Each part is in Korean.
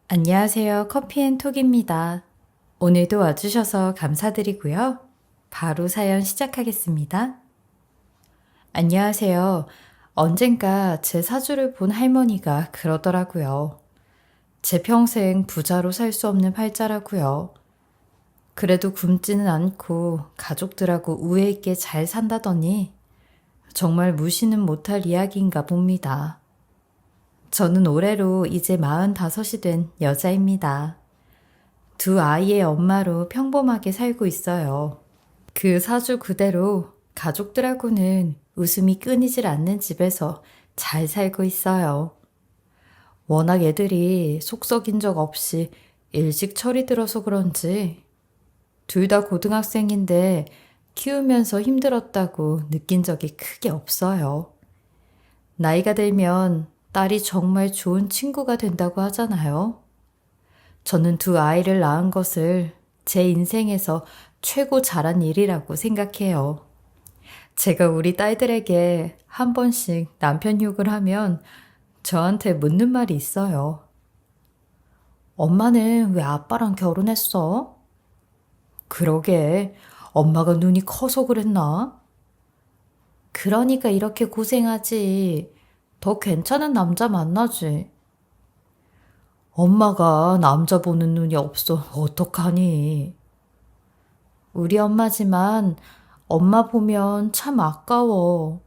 안녕하세요. 커피앤톡입니다. 오늘도 와주셔서 감사드리고요. 바로 사연 시작하겠습니다. 안녕하세요. 언젠가 제 사주를 본 할머니가 그러더라고요. 제 평생 부자로 살 수 없는 팔자라고요. 그래도 굶지는 않고 가족들하고 우애 있게 잘 산다더니 정말 무시는 못할 이야기인가 봅니다. 저는 올해로 이제 45이 된 여자입니다. 두 아이의 엄마로 평범하게 살고 있어요. 그 사주 그대로 가족들하고는 웃음이 끊이질 않는 집에서 잘 살고 있어요. 워낙 애들이 속 썩인 적 없이 일찍 철이 들어서 그런지 둘 다 고등학생인데 키우면서 힘들었다고 느낀 적이 크게 없어요. 나이가 들면 딸이 정말 좋은 친구가 된다고 하잖아요. 저는 두 아이를 낳은 것을 제 인생에서 최고 잘한 일이라고 생각해요. 제가 우리 딸들에게 한 번씩 남편 욕을 하면 저한테 묻는 말이 있어요. 엄마는 왜 아빠랑 결혼했어? 그러게, 엄마가 눈이 커서 그랬나? 그러니까 이렇게 고생하지. 더 괜찮은 남자 만나지. 엄마가 남자 보는 눈이 없어. 어떡하니? 우리 엄마지만 엄마 보면 참 아까워.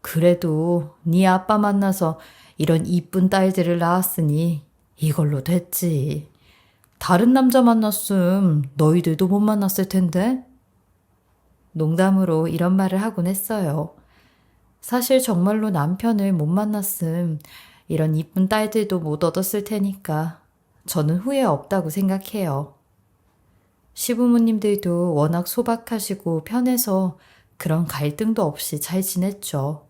그래도 네 아빠 만나서 이런 이쁜 딸들을 낳았으니 이걸로 됐지. 다른 남자 만났음 너희들도 못 만났을 텐데? 농담으로 이런 말을 하곤 했어요. 사실 정말로 남편을 못 만났음 이런 이쁜 딸들도 못 얻었을 테니까 저는 후회 없다고 생각해요. 시부모님들도 워낙 소박하시고 편해서 그런 갈등도 없이 잘 지냈죠.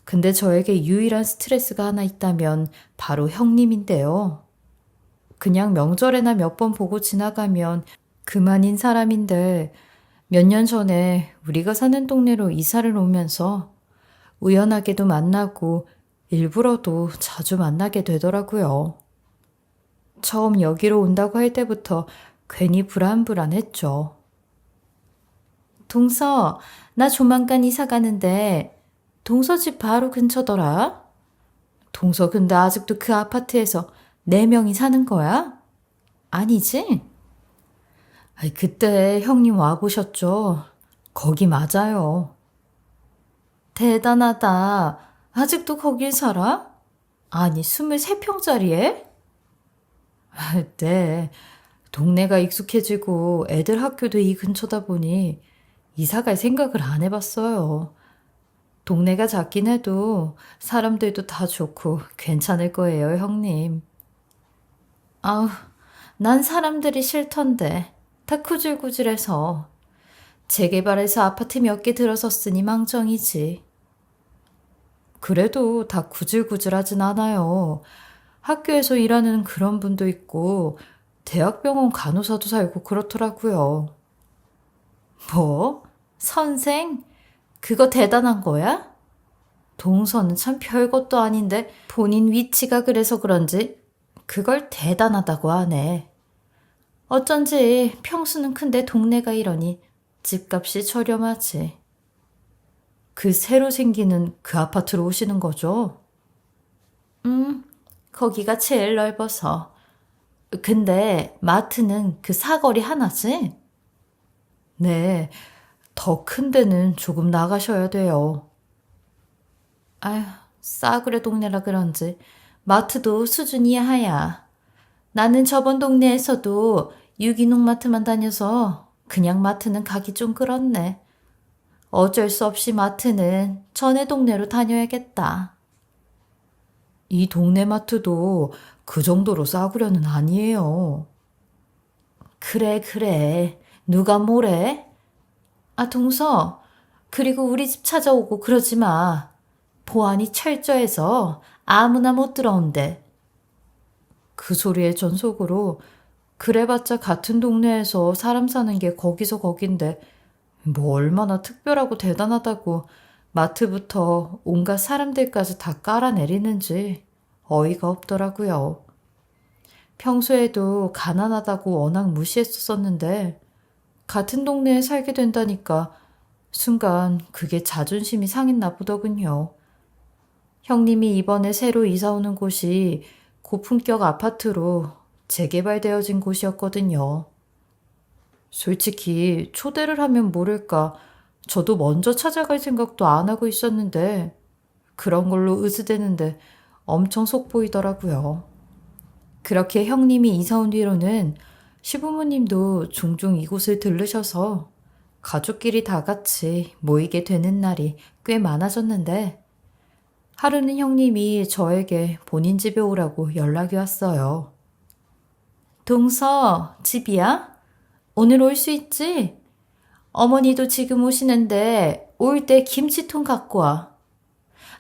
근데 저에게 유일한 스트레스가 하나 있다면 바로 형님인데요. 그냥 명절에나 몇 번 보고 지나가면 그만인 사람인데 몇 년 전에 우리가 사는 동네로 이사를 오면서 우연하게도 만나고 일부러도 자주 만나게 되더라고요. 처음 여기로 온다고 할 때부터 괜히 불안불안했죠. 동서, 나 조만간 이사 가는데 동서 집 바로 근처더라. 동서 근데 아직도 그 아파트에서 4명이 사는 거야? 아니지? 아이, 그때 형님 와보셨죠? 거기 맞아요. 대단하다. 아직도 거길 살아? 아니, 23평짜리에? 네. 동네가 익숙해지고 애들 학교도 이 근처다 보니 이사 갈 생각을 안 해봤어요. 동네가 작긴 해도 사람들도 다 좋고 괜찮을 거예요, 형님. 아우, 난 사람들이 싫던데. 다 구질구질해서. 재개발해서 아파트 몇 개 들어섰으니 망정이지. 그래도 다 구질구질하진 않아요. 학교에서 일하는 그런 분도 있고 대학병원 간호사도 살고 그렇더라고요. 뭐? 선생? 그거 대단한 거야? 동서는 참 별것도 아닌데 본인 위치가 그래서 그런지 그걸 대단하다고 하네. 어쩐지 평수는 큰데 동네가 이러니 집값이 저렴하지. 그 새로 생기는 그 아파트로 오시는 거죠? 거기가 제일 넓어서. 근데 마트는 그 사거리 하나지? 네, 더 큰 데는 조금 나가셔야 돼요. 아휴, 싸구려 동네라 그런지 마트도 수준 이하야. 나는 저번 동네에서도 유기농 마트만 다녀서 그냥 마트는 가기 좀 그렇네. 어쩔 수 없이 마트는 전에 동네로 다녀야겠다. 이 동네 마트도 그 정도로 싸구려는 아니에요. 그래, 그래. 누가 뭐래? 아, 동서. 그리고 우리 집 찾아오고 그러지 마. 보안이 철저해서 아무나 못 들어온대. 그 소리에 전 속으로 그래봤자 같은 동네에서 사람 사는 게 거기서 거긴데 뭐 얼마나 특별하고 대단하다고 마트부터 온갖 사람들까지 다 깔아내리는지 어이가 없더라고요. 평소에도 가난하다고 워낙 무시했었었는데 같은 동네에 살게 된다니까 순간 그게 자존심이 상했나 보더군요. 형님이 이번에 새로 이사 오는 곳이 고품격 아파트로 재개발되어진 곳이었거든요. 솔직히 초대를 하면 모를까 저도 먼저 찾아갈 생각도 안 하고 있었는데 그런 걸로 으스대는데 엄청 속보이더라고요. 그렇게 형님이 이사 온 뒤로는 시부모님도 종종 이곳을 들르셔서 가족끼리 다 같이 모이게 되는 날이 꽤 많아졌는데 하루는 형님이 저에게 본인 집에 오라고 연락이 왔어요. 동서, 집이야? 오늘 올 수 있지? 어머니도 지금 오시는데 올 때 김치통 갖고 와.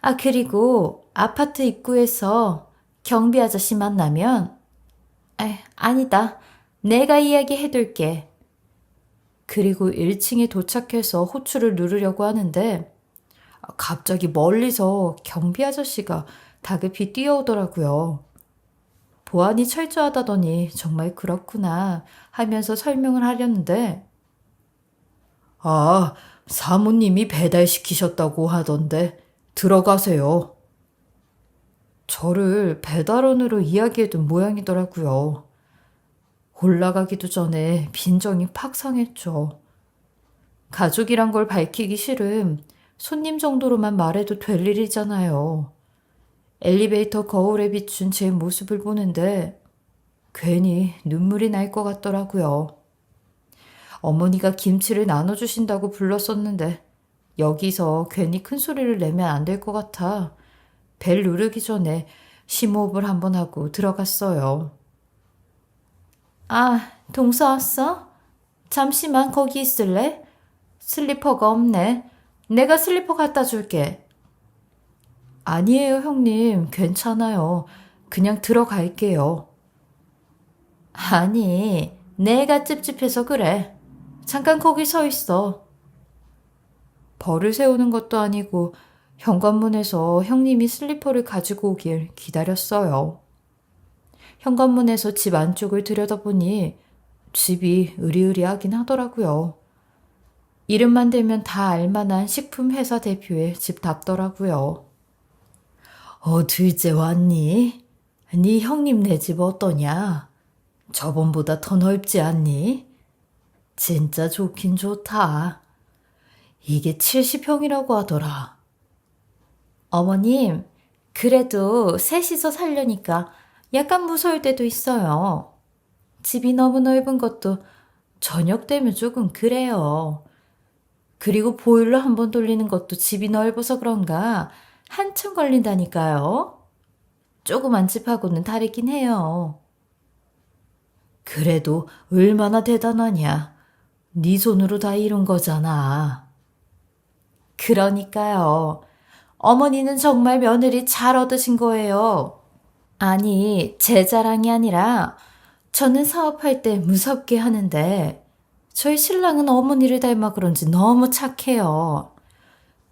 아, 그리고 아파트 입구에서 경비 아저씨 만나면 아니다. 내가 이야기해둘게. 그리고 1층에 도착해서 호출을 누르려고 하는데 갑자기 멀리서 경비 아저씨가 다급히 뛰어오더라고요. 보안이 철저하다더니 정말 그렇구나 하면서 설명을 하려는데 아, 사모님이 배달시키셨다고 하던데 들어가세요. 저를 배달원으로 이야기해둔 모양이더라고요. 올라가기도 전에 빈정이 팍 상했죠. 가족이란 걸 밝히기 싫음 손님 정도로만 말해도 될 일이잖아요. 엘리베이터 거울에 비춘 제 모습을 보는데 괜히 눈물이 날 것 같더라고요. 어머니가 김치를 나눠주신다고 불렀었는데 여기서 괜히 큰 소리를 내면 안 될 것 같아 벨 누르기 전에 심호흡을 한번 하고 들어갔어요. 아, 동서 왔어? 잠시만 거기 있을래? 슬리퍼가 없네. 내가 슬리퍼 갖다 줄게. 아니에요, 형님. 괜찮아요. 그냥 들어갈게요. 아니, 내가 찝찝해서 그래. 잠깐 거기 서 있어. 벌을 세우는 것도 아니고 현관문에서 형님이 슬리퍼를 가지고 오길 기다렸어요. 현관문에서 집 안쪽을 들여다보니 집이 으리으리하긴 하더라고요. 이름만 대면 다 알만한 식품회사 대표의 집답더라고요. 둘째 왔니? 네 형님 네 집 어떠냐? 저번보다 더 넓지 않니? 진짜 좋긴 좋다. 이게 70평이라고 하더라. 어머님, 그래도 셋이서 살려니까 약간 무서울 때도 있어요. 집이 너무 넓은 것도 저녁 되면 조금 그래요. 그리고 보일러 한번 돌리는 것도 집이 넓어서 그런가 한참 걸린다니까요. 조그만 집하고는 다르긴 해요. 그래도 얼마나 대단하냐. 네 손으로 다 이룬 거잖아. 그러니까요. 어머니는 정말 며느리 잘 얻으신 거예요. 아니, 제 자랑이 아니라 저는 사업할 때 무섭게 하는데 저희 신랑은 어머니를 닮아 그런지 너무 착해요.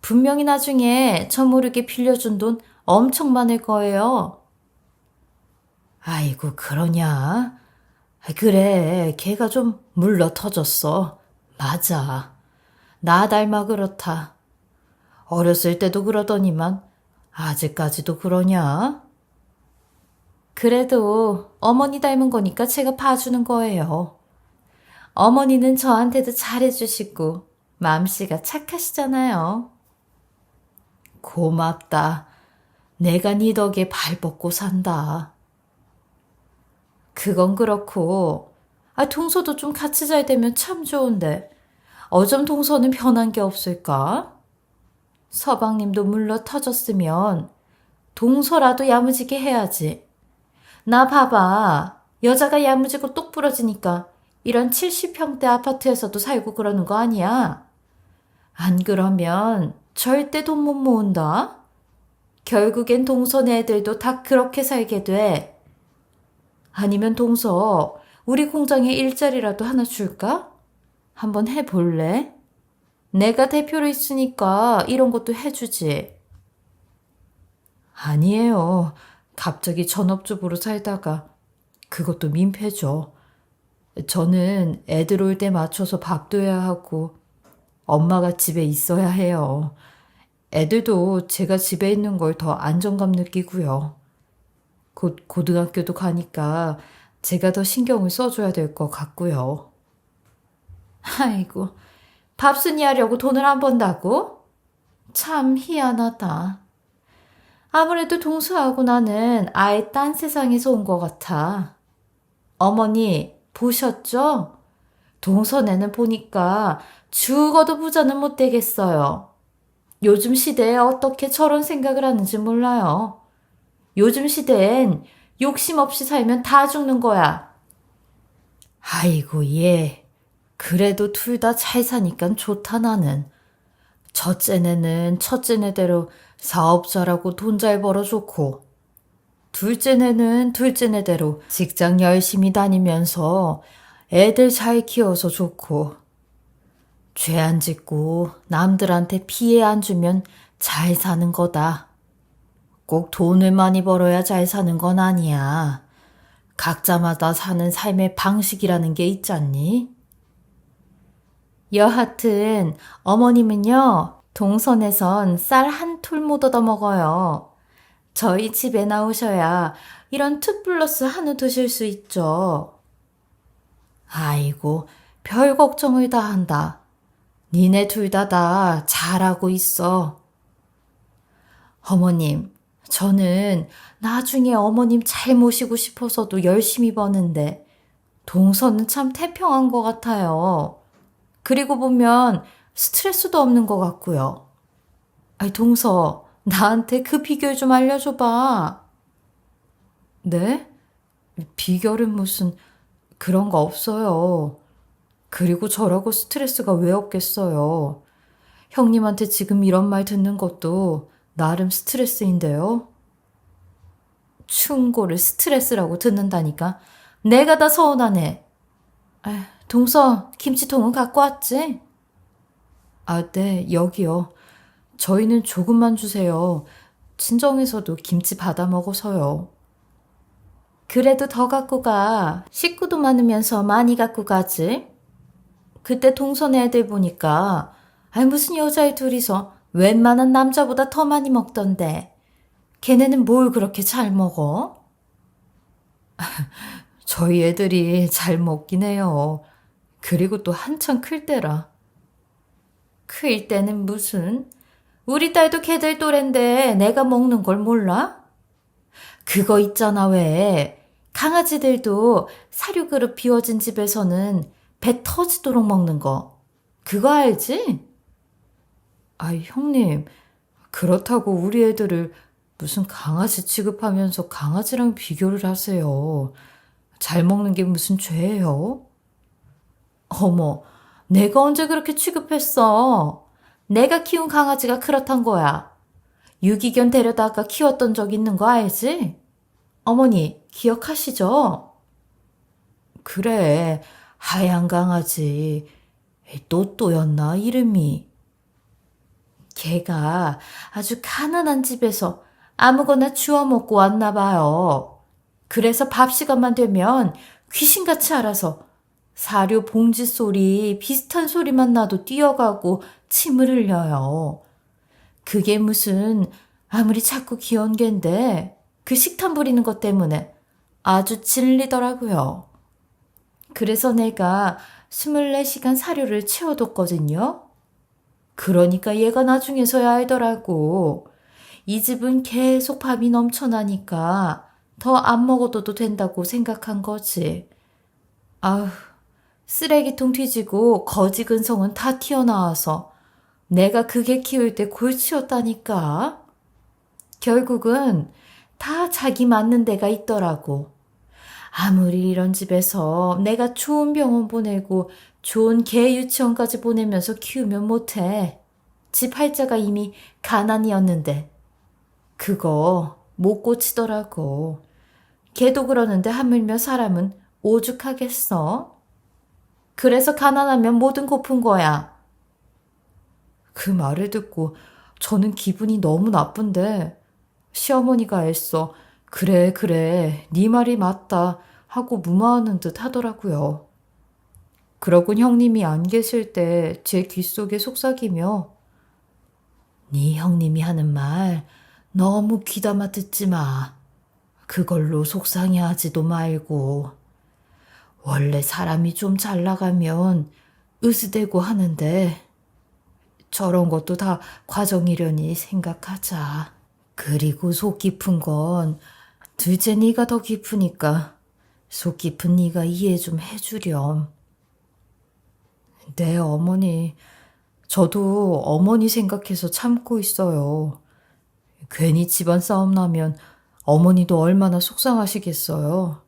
분명히 나중에 저 모르게 빌려준 돈 엄청 많을 거예요. 아이고, 그러냐? 그래, 걔가 좀 물러 터졌어. 맞아. 나 닮아 그렇다. 어렸을 때도 그러더니만 아직까지도 그러냐? 그래도 어머니 닮은 거니까 제가 봐주는 거예요. 어머니는 저한테도 잘해주시고 마음씨가 착하시잖아요. 고맙다. 내가 네 덕에 발 뻗고 산다. 그건 그렇고 동서도 좀 같이 잘 되면 참 좋은데 어쩜 동서는 변한 게 없을까? 서방님도 물러 터졌으면 동서라도 야무지게 해야지. 나 봐봐. 여자가 야무지고 똑 부러지니까 이런 70평대 아파트에서도 살고 그러는 거 아니야? 안 그러면 절대 돈 못 모은다. 결국엔 동서네 애들도 다 그렇게 살게 돼. 아니면 동서, 우리 공장에 일자리라도 하나 줄까? 한번 해볼래? 내가 대표로 있으니까 이런 것도 해주지. 아니에요. 갑자기 전업주부로 살다가 그것도 민폐죠. 저는 애들 올 때 맞춰서 밥도 해야 하고 엄마가 집에 있어야 해요. 애들도 제가 집에 있는 걸 더 안정감 느끼고요. 곧 고등학교도 가니까 제가 더 신경을 써줘야 될 것 같고요. 아이고, 밥순이 하려고 돈을 안 번다고? 참 희한하다. 아무래도 동서하고 나는 아예 딴 세상에서 온 것 같아. 어머니, 보셨죠? 동서네는 보니까 죽어도 부자는 못 되겠어요. 요즘 시대에 어떻게 저런 생각을 하는지 몰라요. 요즘 시대엔 욕심 없이 살면 다 죽는 거야. 아이고, 예. 그래도 둘 다 잘 사니까 좋다, 나는. 첫째네는 첫째네대로 사업자라고 돈 잘 벌어 좋고, 둘째네는 둘째네대로 직장 열심히 다니면서 애들 잘 키워서 좋고, 죄 안 짓고 남들한테 피해 안 주면 잘 사는 거다. 꼭 돈을 많이 벌어야 잘 사는 건 아니야. 각자마다 사는 삶의 방식이라는 게 있잖니? 여하튼 어머님은요, 동선에선 쌀 한 톨 못 얻어 먹어요. 저희 집에 나오셔야 이런 2+1을 드실 수 있죠. 아이고, 별 걱정을 다 한다. 니네 둘 다 잘하고 있어. 어머님, 저는 나중에 어머님 잘 모시고 싶어서도 열심히 버는데 동서는 참 태평한 것 같아요. 그리고 보면 스트레스도 없는 것 같고요. 아이, 동서, 나한테 그 비결 좀 알려줘봐. 네? 비결은 무슨 그런 거 없어요. 그리고 저라고 스트레스가 왜 없겠어요. 형님한테 지금 이런 말 듣는 것도 나름 스트레스인데요. 충고를 스트레스라고 듣는다니까. 내가 다 서운하네. 아, 동서, 김치통은 갖고 왔지? 아, 네, 여기요. 저희는 조금만 주세요. 친정에서도 김치 받아 먹어서요. 그래도 더 갖고 가. 식구도 많으면서 많이 갖고 가지. 그때 동선 애들 보니까 아이 무슨 여자애 둘이서 웬만한 남자보다 더 많이 먹던데. 걔네는 뭘 그렇게 잘 먹어? 저희 애들이 잘 먹긴 해요. 그리고 또 한창 클 때라. 클 때는 무슨? 우리 딸도 걔들 또래인데 내가 먹는 걸 몰라? 그거 있잖아, 왜. 강아지들도 사료 그릇 비워진 집에서는 배 터지도록 먹는 거. 그거 알지? 아이, 형님. 그렇다고 우리 애들을 무슨 강아지 취급하면서 강아지랑 비교를 하세요. 잘 먹는 게 무슨 죄예요? 어머, 내가 언제 그렇게 취급했어? 내가 키운 강아지가 그렇단 거야. 유기견 데려다가 키웠던 적 있는 거 알지? 어머니, 기억하시죠? 그래, 하얀 강아지. 또또였나, 이름이. 걔가 아주 가난한 집에서 아무거나 주워 먹고 왔나 봐요. 그래서 밥 시간만 되면 귀신같이 알아서 사료 봉지 소리 비슷한 소리만 나도 뛰어가고 침을 흘려요. 그게 무슨 아무리 작고 귀여운 갠데 그 식탐 부리는 것 때문에 아주 질리더라고요. 그래서 내가 24시간 사료를 채워뒀거든요. 그러니까 얘가 나중에서야 알더라고. 이 집은 계속 밥이 넘쳐나니까 더 안 먹어도 된다고 생각한 거지. 아휴, 쓰레기통 뒤지고 거지 근성은 다 튀어나와서 내가 그게 키울 때 골치였다니까. 결국은 다 자기 맞는 데가 있더라고. 아무리 이런 집에서 내가 좋은 병원 보내고 좋은 개 유치원까지 보내면서 키우면 못해. 집 팔자가 이미 가난이었는데 그거 못 고치더라고. 걔도 그러는데 하물며 사람은 오죽하겠어? 그래서 가난하면 뭐든 고픈 거야. 그 말을 듣고 저는 기분이 너무 나쁜데 시어머니가 애써 그래 그래 네 말이 맞다 하고 무마하는 듯 하더라고요. 그러곤 형님이 안 계실 때 제 귓속에 속삭이며 네 형님이 하는 말 너무 귀담아 듣지 마. 그걸로 속상해하지도 말고. 원래 사람이 좀 잘 나가면 으스대고 하는데 저런 것도 다 과정이려니 생각하자. 그리고 속 깊은 건 둘째 네가 더 깊으니까 속 깊은 네가 이해 좀 해주렴. 네, 어머니. 저도 어머니 생각해서 참고 있어요. 괜히 집안 싸움 나면 어머니도 얼마나 속상하시겠어요.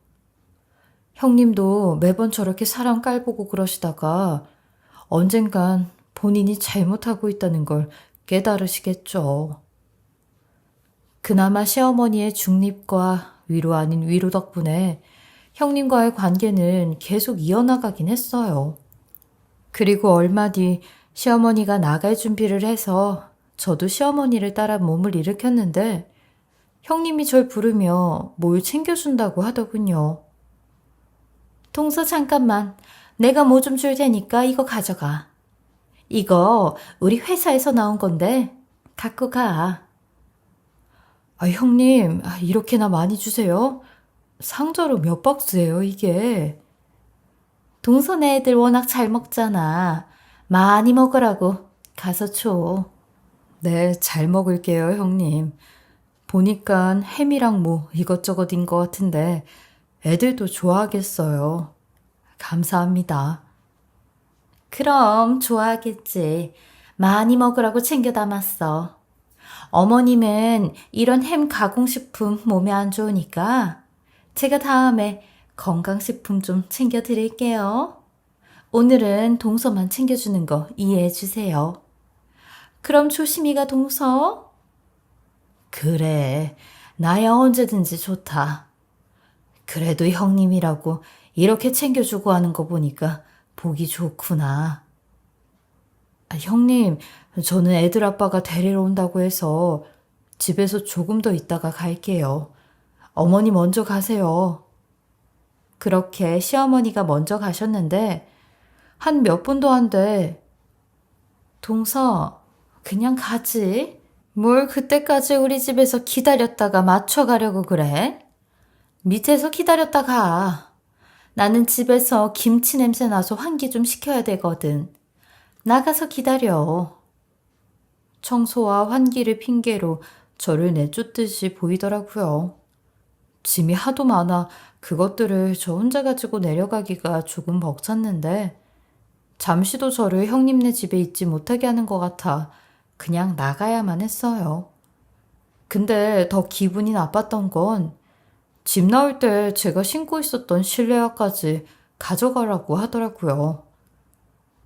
형님도 매번 저렇게 사람 깔보고 그러시다가 언젠간 본인이 잘못하고 있다는 걸 깨달으시겠죠. 그나마 시어머니의 중립과 위로 아닌 위로 덕분에 형님과의 관계는 계속 이어나가긴 했어요. 그리고 얼마 뒤 시어머니가 나갈 준비를 해서 저도 시어머니를 따라 몸을 일으켰는데 형님이 절 부르며 뭘 챙겨준다고 하더군요. 동서 잠깐만. 내가 뭐 좀 줄 테니까 이거 가져가. 이거 우리 회사에서 나온 건데 갖고 가. 형님, 이렇게나 많이 주세요? 상자로 몇 박스예요, 이게? 동서네 애들 워낙 잘 먹잖아. 많이 먹으라고. 가서 줘. 네, 잘 먹을게요, 형님. 보니까 햄이랑 뭐 이것저것인 것 같은데 애들도 좋아하겠어요. 감사합니다. 그럼 좋아하겠지. 많이 먹으라고 챙겨 담았어. 어머님은 이런 햄 가공식품 몸에 안 좋으니까 제가 다음에 건강식품 좀 챙겨 드릴게요. 오늘은 동서만 챙겨주는 거 이해해 주세요. 그럼 조심히 가, 동서. 그래, 나야 언제든지 좋다. 그래도 형님이라고 이렇게 챙겨주고 하는 거 보니까 보기 좋구나. 형님, 저는 애들 아빠가 데리러 온다고 해서 집에서 조금 더 있다가 갈게요. 어머니 먼저 가세요. 그렇게 시어머니가 먼저 가셨는데 한 몇 분도 안 돼. 동서, 그냥 가지. 뭘 그때까지 우리 집에서 기다렸다가 맞춰가려고 그래? 밑에서 기다렸다 가. 나는 집에서 김치 냄새 나서 환기 좀 시켜야 되거든. 나가서 기다려. 청소와 환기를 핑계로 저를 내쫓듯이 보이더라고요. 짐이 하도 많아 그것들을 저 혼자 가지고 내려가기가 조금 벅찼는데 잠시도 저를 형님네 집에 있지 못하게 하는 것 같아 그냥 나가야만 했어요. 근데 더 기분이 나빴던 건 집 나올 때 제가 신고 있었던 실내화까지 가져가라고 하더라고요.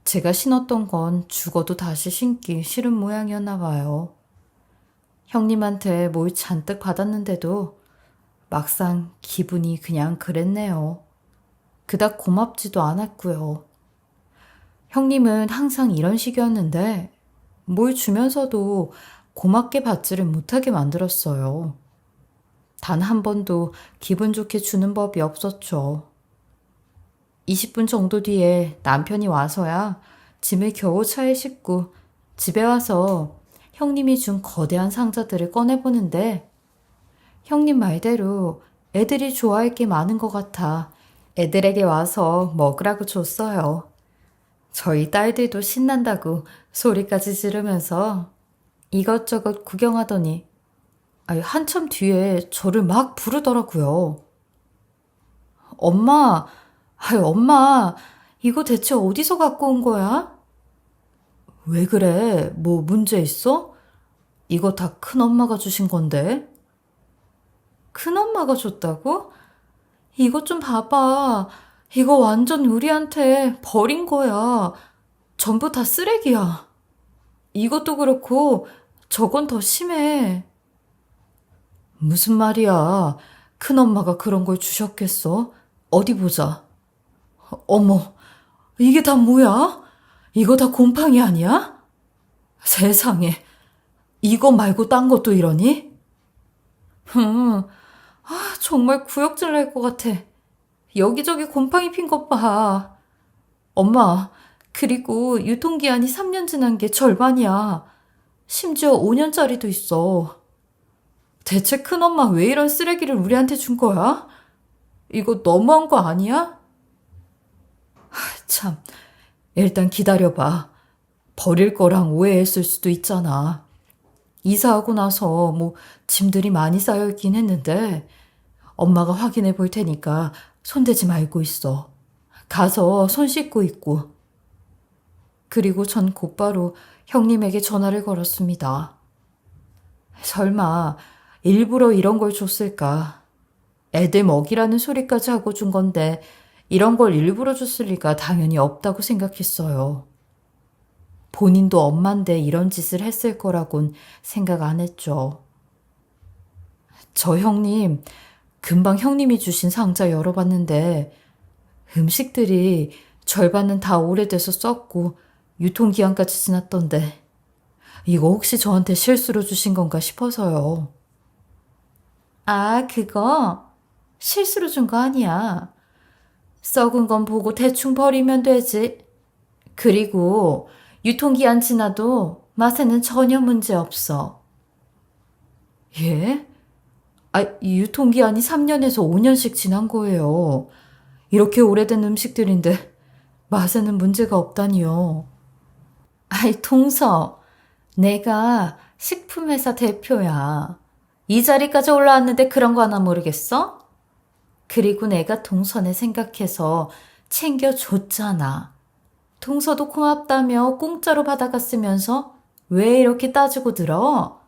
제가 신었던 건 죽어도 다시 신기 싫은 모양이었나 봐요. 형님한테 뭘 잔뜩 받았는데도 막상 기분이 그냥 그랬네요. 그닥 고맙지도 않았고요. 형님은 항상 이런 식이었는데 뭘 주면서도 고맙게 받지를 못하게 만들었어요. 단 한 번도 기분 좋게 주는 법이 없었죠. 20분 정도 뒤에 남편이 와서야 짐을 겨우 차에 싣고 집에 와서 형님이 준 거대한 상자들을 꺼내보는데 형님 말대로 애들이 좋아할 게 많은 것 같아 애들에게 와서 먹으라고 줬어요. 저희 딸들도 신난다고 소리까지 지르면서 이것저것 구경하더니 한참 뒤에 저를 막 부르더라고요. 엄마, 엄마, 이거 대체 어디서 갖고 온 거야? 왜 그래? 뭐 문제 있어? 이거 다 큰엄마가 주신 건데. 큰엄마가 줬다고? 이것 좀 봐봐. 이거 완전 우리한테 버린 거야. 전부 다 쓰레기야. 이것도 그렇고 저건 더 심해. 무슨 말이야. 큰엄마가 그런 걸 주셨겠어? 어디 보자. 어머, 이게 다 뭐야? 이거 다 곰팡이 아니야? 세상에, 이거 말고 딴 것도 이러니? 정말 구역질 날 것 같아. 여기저기 곰팡이 핀 것 봐. 엄마, 그리고 유통기한이 3년 지난 게 절반이야. 심지어 5년짜리도 있어. 대체 큰엄마 왜 이런 쓰레기를 우리한테 준 거야? 이거 너무한 거 아니야? 참, 일단 기다려봐. 버릴 거랑 오해했을 수도 있잖아. 이사하고 나서 짐들이 많이 쌓여있긴 했는데 엄마가 확인해 볼 테니까 손대지 말고 있어. 가서 손 씻고 있고. 그리고 전 곧바로 형님에게 전화를 걸었습니다. 설마 일부러 이런 걸 줬을까? 애들 먹이라는 소리까지 하고 준 건데 이런 걸 일부러 줬을 리가 당연히 없다고 생각했어요. 본인도 엄만데 이런 짓을 했을 거라곤 생각 안 했죠. 저 형님, 금방 형님이 주신 상자 열어봤는데 음식들이 절반은 다 오래돼서 썩고 유통기한까지 지났던데 이거 혹시 저한테 실수로 주신 건가 싶어서요. 아, 그거 실수로 준 거 아니야. 썩은 건 보고 대충 버리면 되지. 그리고 유통기한 지나도 맛에는 전혀 문제 없어. 예? 아, 유통기한이 3년에서 5년씩 지난 거예요. 이렇게 오래된 음식들인데 맛에는 문제가 없다니요. 아이, 동서. 내가 식품회사 대표야. 이 자리까지 올라왔는데 그런 거 하나 모르겠어? 그리고 내가 동선에 생각해서 챙겨줬잖아. 동서도 고맙다며 공짜로 받아갔으면서 왜 이렇게 따지고 들어?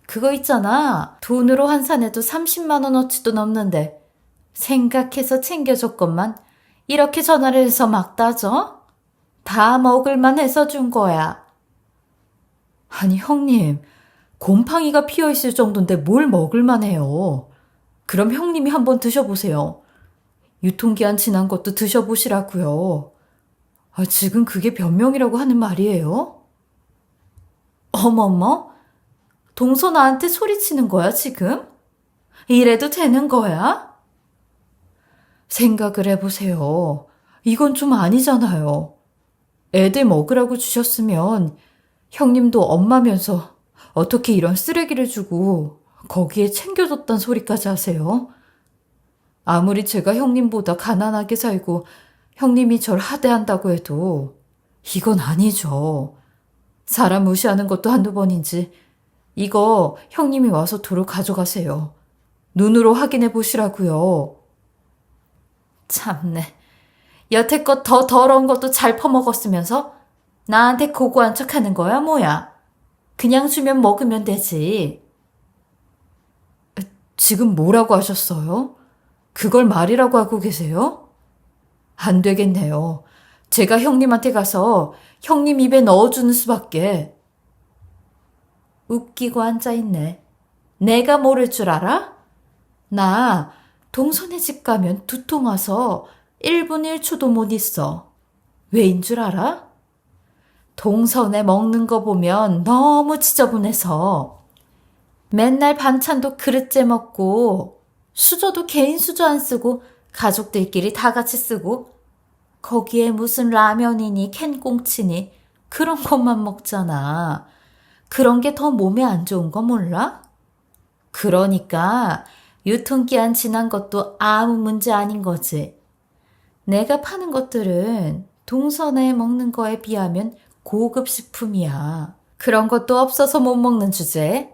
그거 있잖아. 돈으로 환산해도 30만 원어치도 넘는데 생각해서 챙겨줬건만 이렇게 전화를 해서 막 따져? 다 먹을만 해서 준 거야. 아니 형님, 곰팡이가 피어있을 정도인데 뭘 먹을만 해요. 그럼 형님이 한번 드셔보세요. 유통기한 지난 것도 드셔보시라고요. 아, 지금 그게 변명이라고 하는 말이에요? 어머머? 동서 나한테 소리치는 거야, 지금? 이래도 되는 거야? 생각을 해보세요. 이건 좀 아니잖아요. 애들 먹으라고 주셨으면 형님도 엄마면서 어떻게 이런 쓰레기를 주고 거기에 챙겨줬단 소리까지 하세요? 아무리 제가 형님보다 가난하게 살고 형님이 절 하대한다고 해도 이건 아니죠. 사람 무시하는 것도 한두 번인지 이거 형님이 와서 도로 가져가세요. 눈으로 확인해 보시라고요. 참네. 여태껏 더 더러운 것도 잘 퍼먹었으면서 나한테 고고한 척 하는 거야, 뭐야? 그냥 주면 먹으면 되지. 지금 뭐라고 하셨어요? 그걸 말이라고 하고 계세요? 안 되겠네요. 제가 형님한테 가서 형님 입에 넣어주는 수밖에. 웃기고 앉아있네. 내가 모를 줄 알아? 나 동선의 집 가면 두통 와서 1분 1초도 못 있어. 왜인 줄 알아? 동선에 먹는 거 보면 너무 지저분해서 맨날 반찬도 그릇째 먹고 수저도 개인 수저 안 쓰고 가족들끼리 다 같이 쓰고 거기에 무슨 라면이니 캔꽁치니 그런 것만 먹잖아. 그런 게 더 몸에 안 좋은 거 몰라? 그러니까 유통기한 지난 것도 아무 문제 아닌 거지. 내가 파는 것들은 동선에 먹는 거에 비하면 고급 식품이야. 그런 것도 없어서 못 먹는 주제.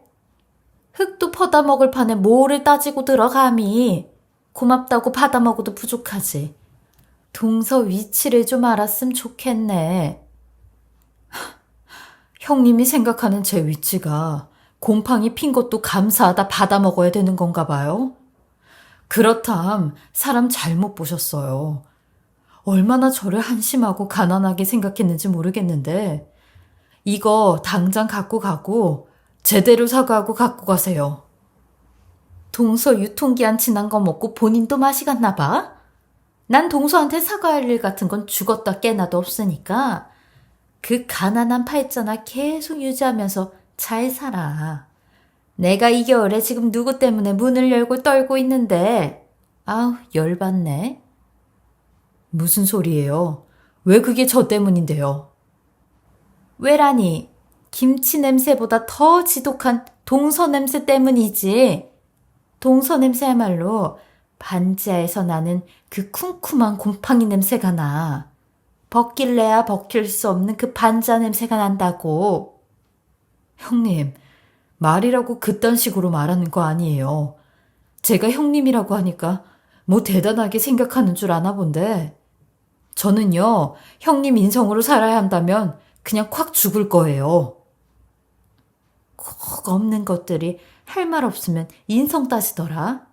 흙도 퍼다 먹을 판에 뭐를 따지고 들어감이. 고맙다고 받아 먹어도 부족하지. 동서 위치를 좀 알았으면 좋겠네. 형님이 생각하는 제 위치가 곰팡이 핀 것도 감사하다 받아 먹어야 되는 건가 봐요. 그렇담 사람 잘못 보셨어요. 얼마나 저를 한심하고 가난하게 생각했는지 모르겠는데 이거 당장 갖고 가고 제대로 사과하고 갖고 가세요. 동서 유통기한 지난 거 먹고 본인도 맛이 갔나 봐? 난 동서한테 사과할 일 같은 건 죽었다 깨나도 없으니까 그 가난한 팔자나 계속 유지하면서 잘 살아. 내가 이 겨울에 지금 누구 때문에 문을 열고 떨고 있는데 아우 열받네. 무슨 소리예요? 왜 그게 저 때문인데요? 왜라니? 김치 냄새보다 더 지독한 동서 냄새 때문이지. 동서 냄새야말로 반지하에서 나는 그 쿰쿰한 곰팡이 냄새가 나. 벗길래야 벗길 수 없는 그 반지하 냄새가 난다고. 형님, 말이라고 그딴 식으로 말하는 거 아니에요. 제가 형님이라고 하니까 뭐 대단하게 생각하는 줄 아나 본데. 저는요, 형님 인성으로 살아야 한다면 그냥 콱 죽을 거예요. 꼭 없는 것들이 할 말 없으면 인성 따지더라.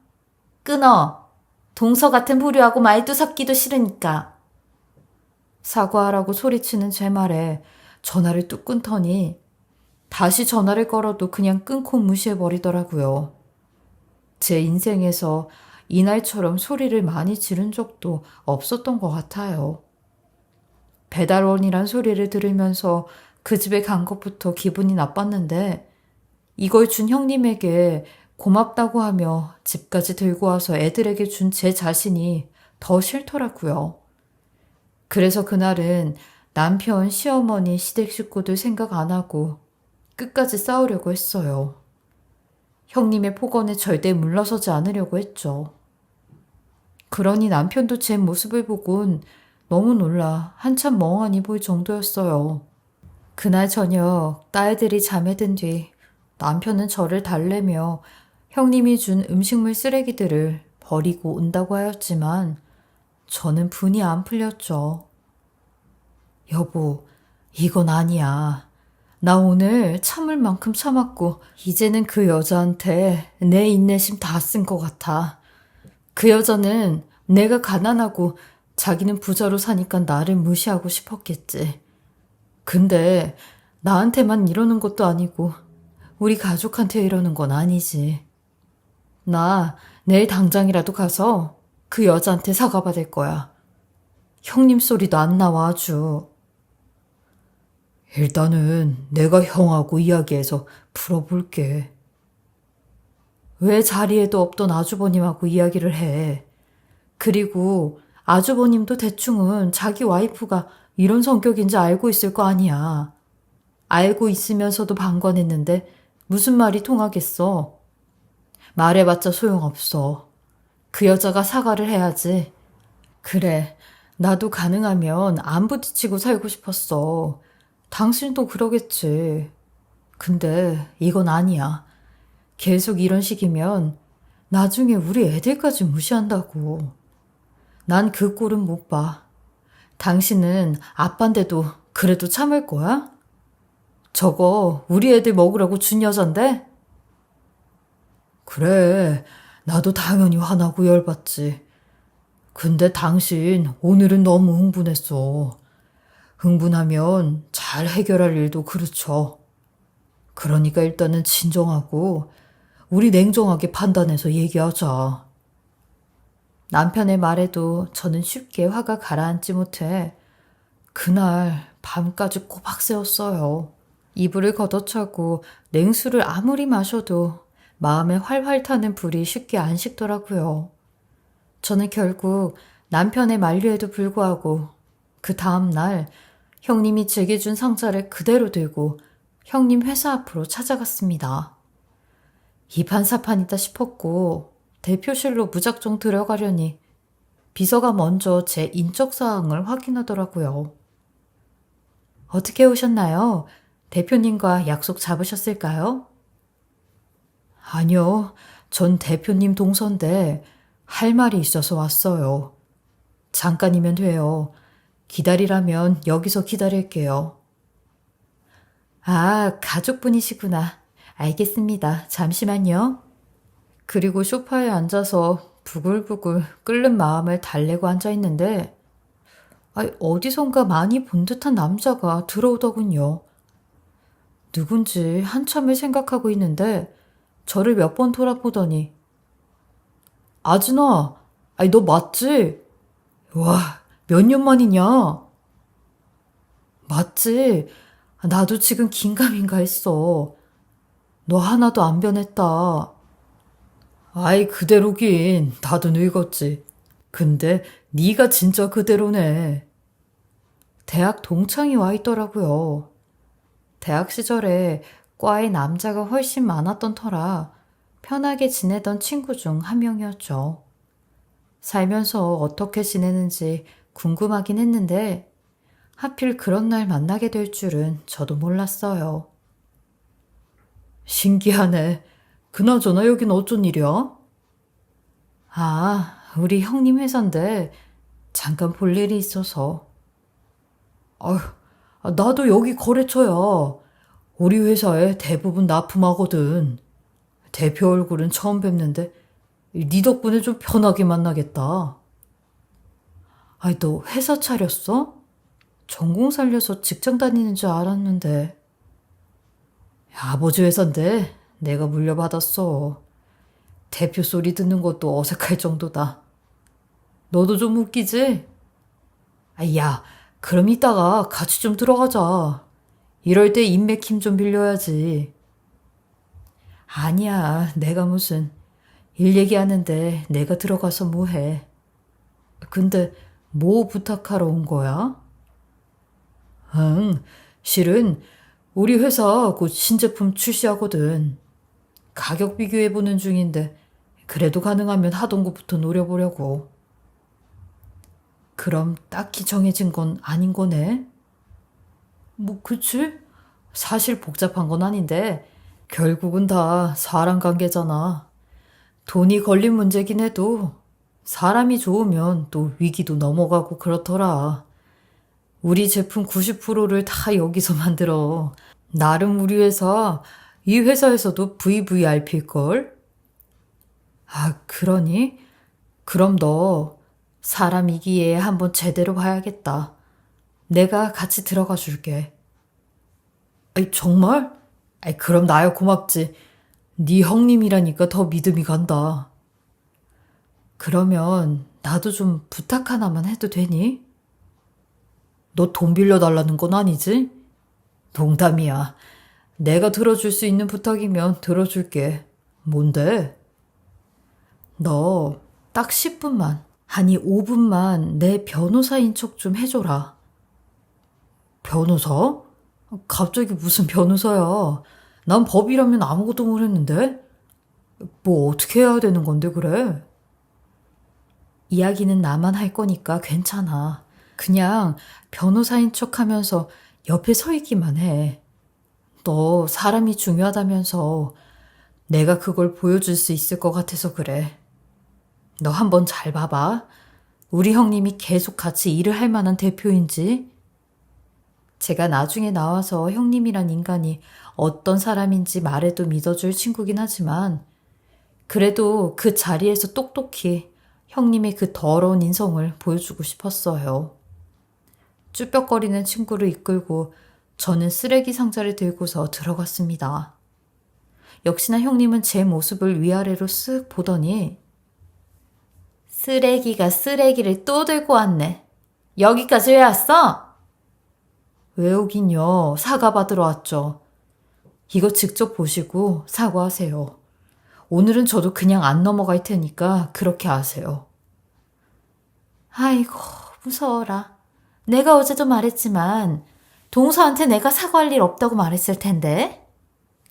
끊어. 동서 같은 부류하고 말도 섞기도 싫으니까. 사과하라고 소리치는 제 말에 전화를 뚝 끊더니 다시 전화를 걸어도 그냥 끊고 무시해버리더라고요. 제 인생에서 이날처럼 소리를 많이 지른 적도 없었던 것 같아요. 배달원이란 소리를 들으면서 그 집에 간 것부터 기분이 나빴는데 이걸 준 형님에게 고맙다고 하며 집까지 들고 와서 애들에게 준 제 자신이 더 싫더라고요. 그래서 그날은 남편, 시어머니, 시댁 식구들 생각 안 하고 끝까지 싸우려고 했어요. 형님의 폭언에 절대 물러서지 않으려고 했죠. 그러니 남편도 제 모습을 보곤 너무 놀라 한참 멍하니 보일 정도였어요. 그날 저녁 딸들이 잠에 든 뒤 남편은 저를 달래며 형님이 준 음식물 쓰레기들을 버리고 온다고 하였지만 저는 분이 안 풀렸죠. 여보, 이건 아니야. 나 오늘 참을 만큼 참았고 이제는 그 여자한테 내 인내심 다 쓴 것 같아. 그 여자는 내가 가난하고 자기는 부자로 사니까 나를 무시하고 싶었겠지. 근데 나한테만 이러는 것도 아니고 우리 가족한테 이러는 건 아니지. 나 내일 당장이라도 가서 그 여자한테 사과받을 거야. 형님 소리도 안 나와 아주. 일단은 내가 형하고 이야기해서 풀어볼게. 왜 자리에도 없던 아주버님하고 이야기를 해. 그리고 아주버님도 대충은 자기 와이프가 이런 성격인지 알고 있을 거 아니야. 알고 있으면서도 방관했는데 무슨 말이 통하겠어. 말해봤자 소용없어. 그 여자가 사과를 해야지. 그래, 나도 가능하면 안 부딪히고 살고 싶었어. 당신도 그러겠지. 근데 이건 아니야. 계속 이런 식이면 나중에 우리 애들까지 무시한다고. 난 그 꼴은 못 봐. 당신은 아빠인데도 그래도 참을 거야? 저거 우리 애들 먹으라고 준 여잔데? 그래, 나도 당연히 화나고 열받지. 근데 당신 오늘은 너무 흥분했어. 흥분하면 잘 해결할 일도 그렇죠. 그러니까 일단은 진정하고 우리 냉정하게 판단해서 얘기하자. 남편의 말에도 저는 쉽게 화가 가라앉지 못해 그날 밤까지 꼬박 새웠어요. 이불을 걷어차고 냉수를 아무리 마셔도 마음에 활활 타는 불이 쉽게 안 식더라고요. 저는 결국 남편의 만류에도 불구하고 그 다음 날 형님이 제게 준 상자를 그대로 들고 형님 회사 앞으로 찾아갔습니다. 이판사판이다 싶었고 대표실로 무작정 들어가려니 비서가 먼저 제 인적사항을 확인하더라고요. 어떻게 오셨나요? 대표님과 약속 잡으셨을까요? 아니요, 전 대표님 동선데 할 말이 있어서 왔어요. 잠깐이면 돼요. 기다리라면 여기서 기다릴게요. 아, 가족분이시구나. 알겠습니다. 잠시만요. 그리고 소파에 앉아서 부글부글 끓는 마음을 달래고 앉아있는데 어디선가 많이 본 듯한 남자가 들어오더군요. 누군지 한참을 생각하고 있는데 저를 몇 번 돌아보더니 아진아, 너 맞지? 와, 몇 년 만이냐? 맞지? 나도 지금 긴가민가 했어. 너 하나도 안 변했다. 아이, 그대로긴. 나도 늙었지. 근데 네가 진짜 그대로네. 대학 동창이 와 있더라고요. 대학 시절에 과에 남자가 훨씬 많았던 터라 편하게 지내던 친구 중 한 명이었죠. 살면서 어떻게 지내는지 궁금하긴 했는데 하필 그런 날 만나게 될 줄은 저도 몰랐어요. 신기하네. 그나저나 여긴 어쩐 일이야? 아, 우리 형님 회사인데 잠깐 볼 일이 있어서. 아휴, 나도 여기 거래처야. 우리 회사에 대부분 납품하거든. 대표 얼굴은 처음 뵙는데 네 덕분에 좀 편하게 만나겠다. 아니, 너 회사 차렸어? 전공 살려서 직장 다니는 줄 알았는데. 아버지 회사인데 내가 물려받았어. 대표 소리 듣는 것도 어색할 정도다. 너도 좀 웃기지? 아, 야, 그럼 이따가 같이 좀 들어가자. 이럴 때 인맥 힘 좀 빌려야지. 아니야, 내가 무슨 일 얘기하는데 내가 들어가서 뭐 해. 근데 뭐 부탁하러 온 거야? 응, 실은 우리 회사 곧 신제품 출시하거든. 가격 비교해보는 중인데 그래도 가능하면 하던 것부터 노려보려고. 그럼 딱히 정해진 건 아닌 거네? 뭐, 그치? 사실 복잡한 건 아닌데 결국은 다 사람 관계잖아. 돈이 걸린 문제긴 해도 사람이 좋으면 또 위기도 넘어가고 그렇더라. 우리 제품 90%를 다 여기서 만들어. 나름 우리 회사, 이 회사에서도 VVIP일걸? 아, 그러니? 그럼 너 사람이기에 한번 제대로 봐야겠다. 내가 같이 들어가 줄게. 아이, 정말? 아이, 그럼 나야 고맙지. 네 형님이라니까 더 믿음이 간다. 그러면 나도 좀 부탁 하나만 해도 되니? 너 돈 빌려달라는 건 아니지? 농담이야. 내가 들어줄 수 있는 부탁이면 들어줄게. 뭔데? 너 딱 10분만, 아니 5분만 내 변호사인 척 좀 해줘라. 변호사? 갑자기 무슨 변호사야? 난 법이라면 아무것도 모르는데? 뭐 어떻게 해야 되는 건데 그래? 이야기는 나만 할 거니까 괜찮아. 그냥 변호사인 척 하면서 옆에 서 있기만 해. 너 사람이 중요하다면서 내가 그걸 보여줄 수 있을 것 같아서 그래. 너 한번 잘 봐봐. 우리 형님이 계속 같이 일을 할 만한 대표인지. 제가 나중에 나와서 형님이란 인간이 어떤 사람인지 말해도 믿어줄 친구긴 하지만 그래도 그 자리에서 똑똑히 형님의 그 더러운 인성을 보여주고 싶었어요. 쭈뼛거리는 친구를 이끌고 저는 쓰레기 상자를 들고서 들어갔습니다. 역시나 형님은 제 모습을 위아래로 쓱 보더니 쓰레기가 쓰레기를 또 들고 왔네. 여기까지 왜 왔어? 왜 오긴요. 사과 받으러 왔죠. 이거 직접 보시고 사과하세요. 오늘은 저도 그냥 안 넘어갈 테니까 그렇게 아세요. 아이고, 무서워라. 내가 어제도 말했지만 동서한테 내가 사과할 일 없다고 말했을 텐데.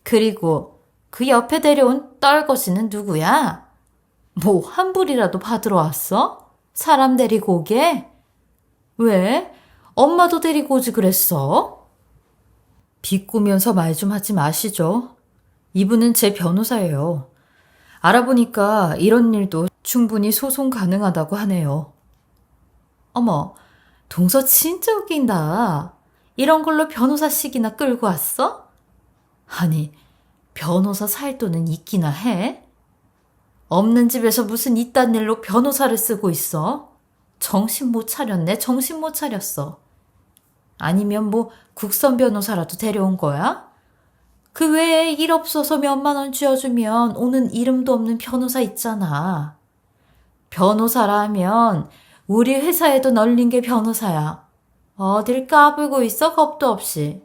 그리고 그 옆에 데려온 떨거지는 누구야? 뭐 환불이라도 받으러 왔어? 사람 데리고 오게? 왜? 엄마도 데리고 오지 그랬어? 비꼬면서 말 좀 하지 마시죠. 이분은 제 변호사예요. 알아보니까 이런 일도 충분히 소송 가능하다고 하네요. 어머, 동서 진짜 웃긴다. 이런 걸로 변호사식이나 끌고 왔어? 아니, 변호사 살 돈은 있기나 해? 없는 집에서 무슨 이딴 일로 변호사를 쓰고 있어? 정신 못 차렸네, 정신 못 차렸어. 아니면 뭐 국선 변호사라도 데려온 거야? 그 외에 일 없어서 몇만 원 쥐어주면 오는 이름도 없는 변호사 있잖아. 변호사라 하면 우리 회사에도 널린 게 변호사야. 어딜 까불고 있어, 겁도 없이.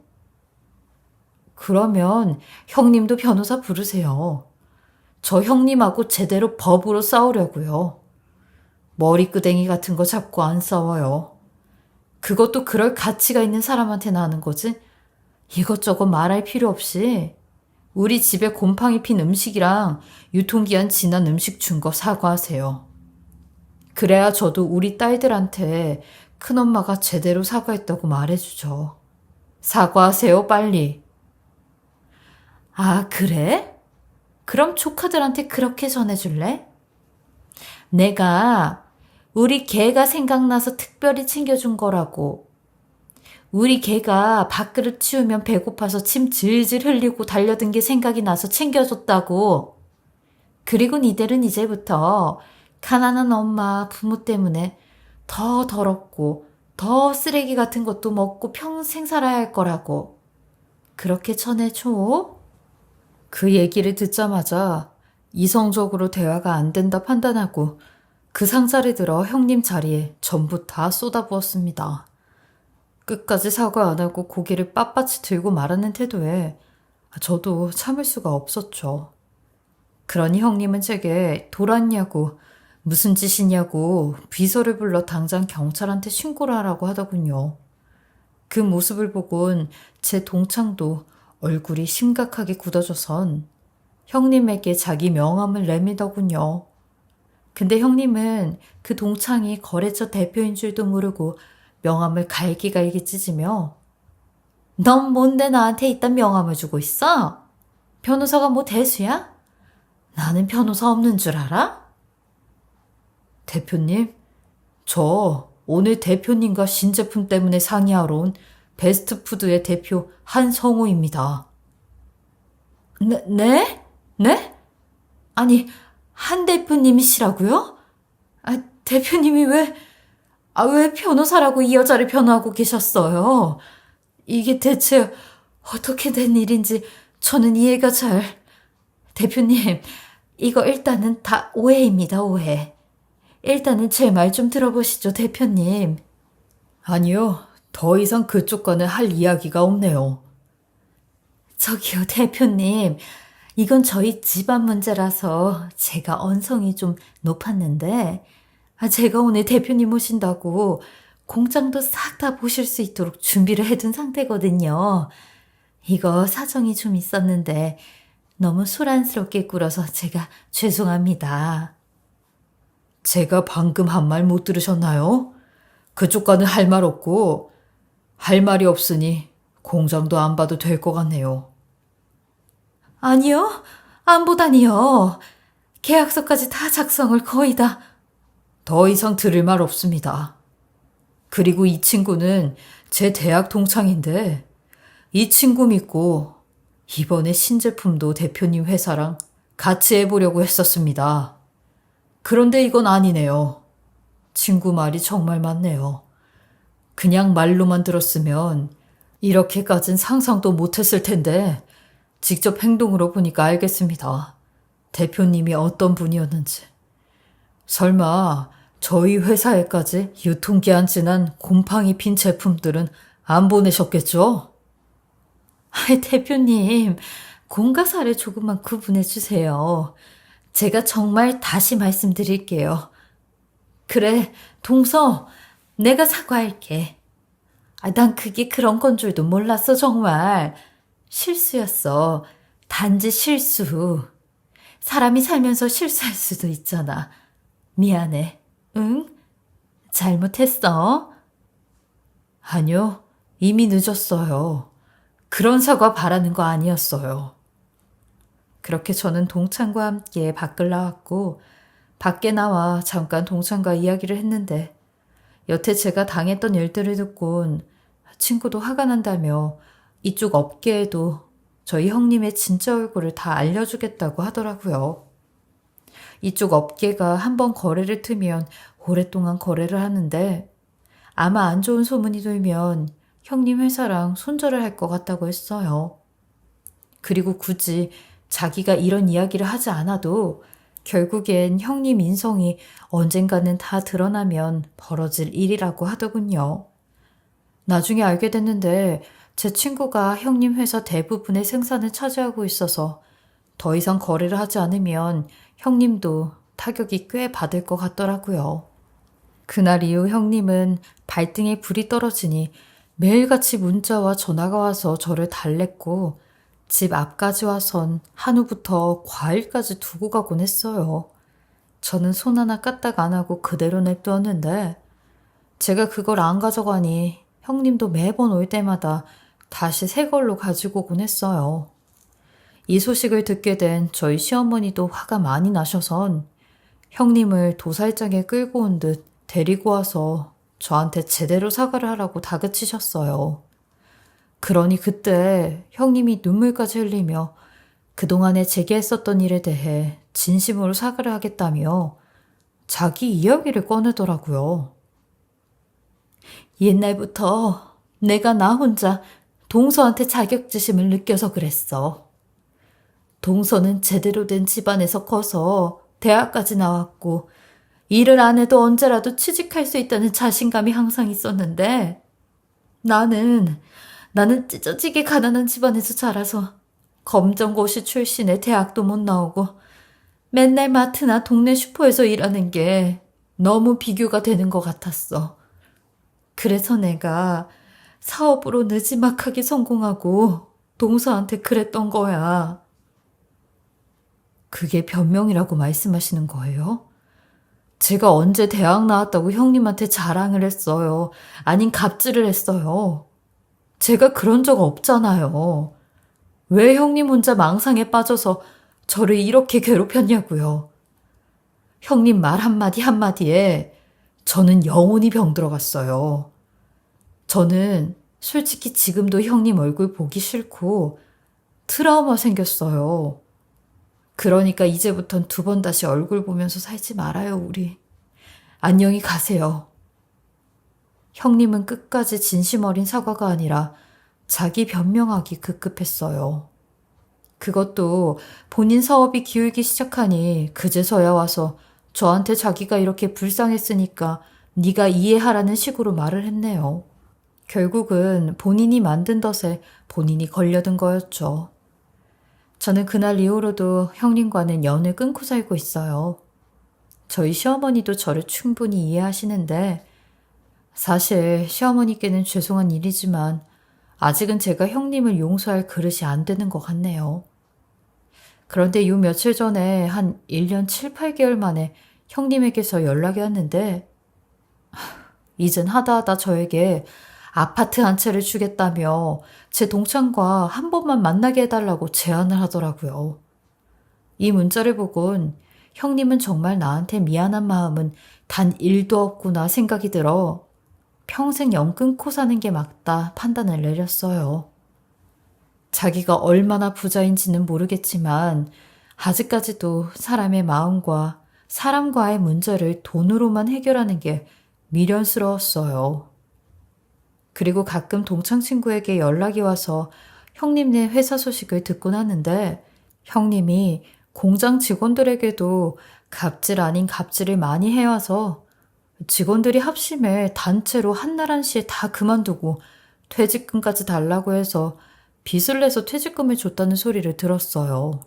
그러면 형님도 변호사 부르세요. 저 형님하고 제대로 법으로 싸우려고요. 머리끄댕이 같은 거 잡고 안 싸워요. 그것도 그럴 가치가 있는 사람한테나 하는 거지. 이것저것 말할 필요 없이 우리 집에 곰팡이 핀 음식이랑 유통기한 지난 음식 준 거 사과하세요. 그래야 저도 우리 딸들한테 큰엄마가 제대로 사과했다고 말해주죠. 사과하세요, 빨리. 아, 그래? 그럼 조카들한테 그렇게 전해줄래? 내가 우리 개가 생각나서 특별히 챙겨준 거라고. 우리 개가 밥그릇 치우면 배고파서 침 질질 흘리고 달려든 게 생각이 나서 챙겨줬다고. 그리고 니들은 이제부터 가난한 엄마, 부모 때문에 더 더럽고 더 쓰레기 같은 것도 먹고 평생 살아야 할 거라고. 그렇게 전해줘. 그 얘기를 듣자마자 이성적으로 대화가 안 된다 판단하고 그 상자를 들어 형님 자리에 전부 다 쏟아부었습니다. 끝까지 사과 안 하고 고개를 빳빳이 들고 말하는 태도에 저도 참을 수가 없었죠. 그러니 형님은 제게 돌았냐고 무슨 짓이냐고 비서를 불러 당장 경찰한테 신고를 하라고 하더군요. 그 모습을 보곤 제 동창도 얼굴이 심각하게 굳어져선 형님에게 자기 명함을 내미더군요. 근데 형님은 그 동창이 거래처 대표인 줄도 모르고 명함을 갈기갈기 찢으며 넌 뭔데 나한테 이딴 명함을 주고 있어? 변호사가 뭐 대수야? 나는 변호사 없는 줄 알아? 대표님, 저 오늘 대표님과 신제품 때문에 상의하러 온 베스트푸드의 대표 한성우입니다. 네? 네? 아니, 한 대표님이시라고요? 아, 대표님이 왜 변호사라고 이 여자를 변호하고 계셨어요? 이게 대체 어떻게 된 일인지 저는 이해가 잘... 대표님, 이거 일단은 다 오해입니다, 오해. 일단은 제 말 좀 들어보시죠, 대표님. 아니요, 더 이상 그쪽과는 할 이야기가 없네요. 저기요, 대표님. 이건 저희 집안 문제라서 제가 언성이 좀 높았는데, 제가 오늘 대표님 오신다고 공장도 싹 다 보실 수 있도록 준비를 해둔 상태거든요. 이거 사정이 좀 있었는데 너무 소란스럽게 굴어서 제가 죄송합니다. 제가 방금 한 말 못 들으셨나요? 그쪽과는 할 말 없고 할 말이 없으니 공장도 안 봐도 될 것 같네요. 아니요, 안 보다니요. 계약서까지 다 작성을 거의 다... 더 이상 들을 말 없습니다. 그리고 이 친구는 제 대학 동창인데 이 친구 믿고 이번에 신제품도 대표님 회사랑 같이 해보려고 했었습니다. 그런데 이건 아니네요. 친구 말이 정말 맞네요. 그냥 말로만 들었으면 이렇게까진 상상도 못했을 텐데 직접 행동으로 보니까 알겠습니다. 대표님이 어떤 분이었는지. 설마 저희 회사에까지 유통기한 지난 곰팡이 핀 제품들은 안 보내셨겠죠? 대표님, 공과 사를 조금만 구분해 주세요. 제가 정말 다시 말씀드릴게요. 그래, 동서, 내가 사과할게. 난 그게 그런 건 줄도 몰랐어, 정말. 실수였어. 단지 실수. 사람이 살면서 실수할 수도 있잖아. 미안해. 응? 잘못했어? 아니요, 이미 늦었어요. 그런 사과 바라는 거 아니었어요. 그렇게 저는 동창과 함께 밖을 나왔고 밖에 나와 잠깐 동창과 이야기를 했는데 여태 제가 당했던 일들을 듣곤 친구도 화가 난다며 이쪽 업계에도 저희 형님의 진짜 얼굴을 다 알려주겠다고 하더라고요. 이쪽 업계가 한번 거래를 트면 오랫동안 거래를 하는데 아마 안 좋은 소문이 돌면 형님 회사랑 손절을 할 것 같다고 했어요. 그리고 굳이 자기가 이런 이야기를 하지 않아도 결국엔 형님 인성이 언젠가는 다 드러나면 벌어질 일이라고 하더군요. 나중에 알게 됐는데 제 친구가 형님 회사 대부분의 생산을 차지하고 있어서 더 이상 거래를 하지 않으면 형님도 타격이 꽤 받을 것 같더라고요. 그날 이후 형님은 발등에 불이 떨어지니 매일같이 문자와 전화가 와서 저를 달랬고 집 앞까지 와선 한우부터 과일까지 두고 가곤 했어요. 저는 손 하나 까딱 안 하고 그대로 냅두었는데 제가 그걸 안 가져가니 형님도 매번 올 때마다 다시 새 걸로 가지고 오곤 했어요. 이 소식을 듣게 된 저희 시어머니도 화가 많이 나셔선 형님을 도살장에 끌고 온 듯 데리고 와서 저한테 제대로 사과를 하라고 다그치셨어요. 그러니 그때 형님이 눈물까지 흘리며 그동안에 제게 했었던 일에 대해 진심으로 사과를 하겠다며 자기 이야기를 꺼내더라고요. 옛날부터 내가 나 혼자 동서한테 자격지심을 느껴서 그랬어. 동서는 제대로 된 집안에서 커서 대학까지 나왔고 일을 안 해도 언제라도 취직할 수 있다는 자신감이 항상 있었는데 나는 찢어지게 가난한 집안에서 자라서 검정고시 출신의 대학도 못 나오고 맨날 마트나 동네 슈퍼에서 일하는 게 너무 비교가 되는 것 같았어. 그래서 내가 사업으로 느지막하게 성공하고 동서한테 그랬던 거야. 그게 변명이라고 말씀하시는 거예요? 제가 언제 대학 나왔다고 형님한테 자랑을 했어요. 아닌 갑질을 했어요. 제가 그런 적 없잖아요. 왜 형님 혼자 망상에 빠져서 저를 이렇게 괴롭혔냐고요. 형님 말 한마디 한마디에 저는 영혼이 병들어갔어요. 저는 솔직히 지금도 형님 얼굴 보기 싫고 트라우마 생겼어요. 그러니까 이제부턴 두 번 다시 얼굴 보면서 살지 말아요, 우리. 안녕히 가세요. 형님은 끝까지 진심 어린 사과가 아니라 자기 변명하기 급급했어요. 그것도 본인 사업이 기울기 시작하니 그제서야 와서 저한테 자기가 이렇게 불쌍했으니까 네가 이해하라는 식으로 말을 했네요. 결국은 본인이 만든 덫에 본인이 걸려든 거였죠. 저는 그날 이후로도 형님과는 연을 끊고 살고 있어요. 저희 시어머니도 저를 충분히 이해하시는데 사실 시어머니께는 죄송한 일이지만 아직은 제가 형님을 용서할 그릇이 안 되는 것 같네요. 그런데 요 며칠 전에 한 1년 7, 8개월 만에 형님에게서 연락이 왔는데 이젠 하다 저에게 아파트 한 채를 주겠다며 제 동창과 한 번만 만나게 해달라고 제안을 하더라고요. 이 문자를 보곤 형님은 정말 나한테 미안한 마음은 단 1도 없구나 생각이 들어 평생 연 끊고 사는 게 맞다 판단을 내렸어요. 자기가 얼마나 부자인지는 모르겠지만 아직까지도 사람의 마음과 사람과의 문제를 돈으로만 해결하는 게 미련스러웠어요. 그리고 가끔 동창 친구에게 연락이 와서 형님네 회사 소식을 듣곤 하는데 형님이 공장 직원들에게도 갑질 아닌 갑질을 많이 해와서 직원들이 합심해 단체로 한날 한시에 다 그만두고 퇴직금까지 달라고 해서 빚을 내서 퇴직금을 줬다는 소리를 들었어요.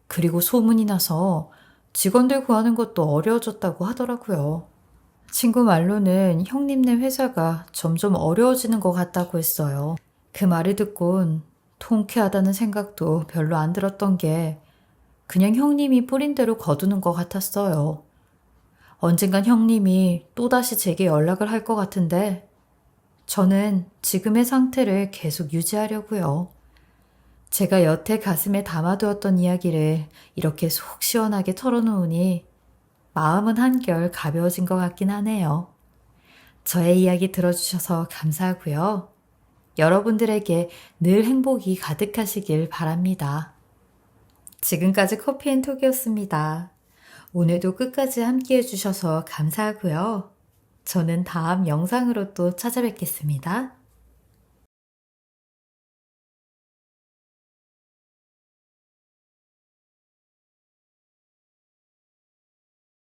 그리고 소문이 나서 직원들 구하는 것도 어려워졌다고 하더라고요. 친구 말로는 형님네 회사가 점점 어려워지는 것 같다고 했어요. 그 말을 듣곤 통쾌하다는 생각도 별로 안 들었던 게 그냥 형님이 뿌린 대로 거두는 것 같았어요. 언젠간 형님이 또다시 제게 연락을 할 것 같은데 저는 지금의 상태를 계속 유지하려고요. 제가 여태 가슴에 담아두었던 이야기를 이렇게 속 시원하게 털어놓으니 마음은 한결 가벼워진 것 같긴 하네요. 저의 이야기 들어주셔서 감사하고요. 여러분들에게 늘 행복이 가득하시길 바랍니다. 지금까지 커피앤톡이었습니다. 오늘도 끝까지 함께 해주셔서 감사하고요. 저는 다음 영상으로 또 찾아뵙겠습니다.